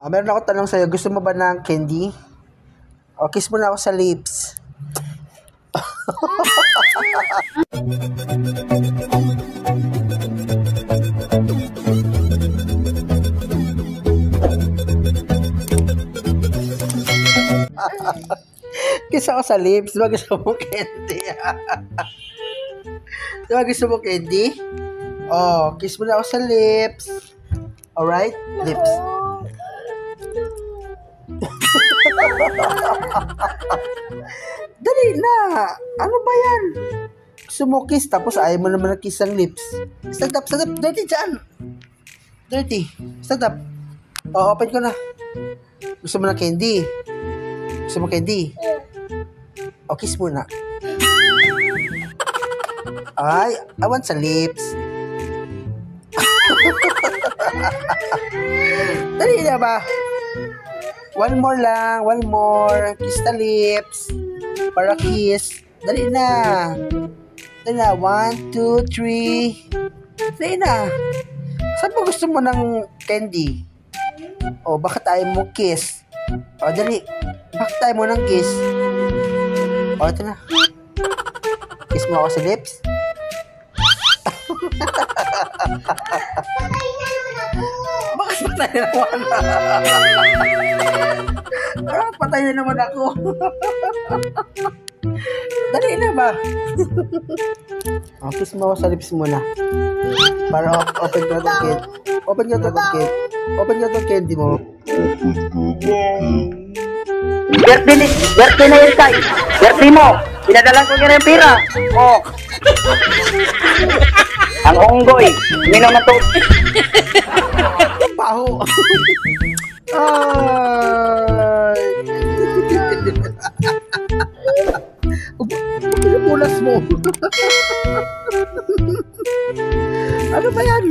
Meron ako tanong sa'yo. Gusto mo ba ng candy? O, kiss mo na ako sa lips. Kiss ako sa lips. Diba gusto mo candy? Diba gusto mo candy? Oh, kiss mo na ako sa lips. Alright? Lips. Dali na. Ano ba yan? Gusto mo kiss tapos ayaw mo naman na kiss ang lips. Stand up, stand up. Dirty dyan. Dirty. Stand up. Oh, open ko na. Gusto mo na candy? Gusto mo candy? O, kiss muna. Ay, I want sa lips. Dali na ba? One more lang. One more. Kiss the lips. Para kiss. Dali na. Dali na. 1, 2, 3. Dali na. Saan mo gusto mo ng candy? O, bakit tayo mo kiss? O, dali. Bakit tayo mo ng kiss? O, ito na. Kiss mo ako sa lips. Bakit patay na naman? Bakit patay na naman ako? Dali na ba? O, kiss mo ako sa lips muna. Para open ko itong candy. Open ko itong candy. Open ko itong candy mo. Birthday na yun, Kai. Birthday mo. Pinadalan ko kaya yung pira. Oh. Ang unggoy. Minom na to. Paho. Ay. Pulas mo. Ano ba yan?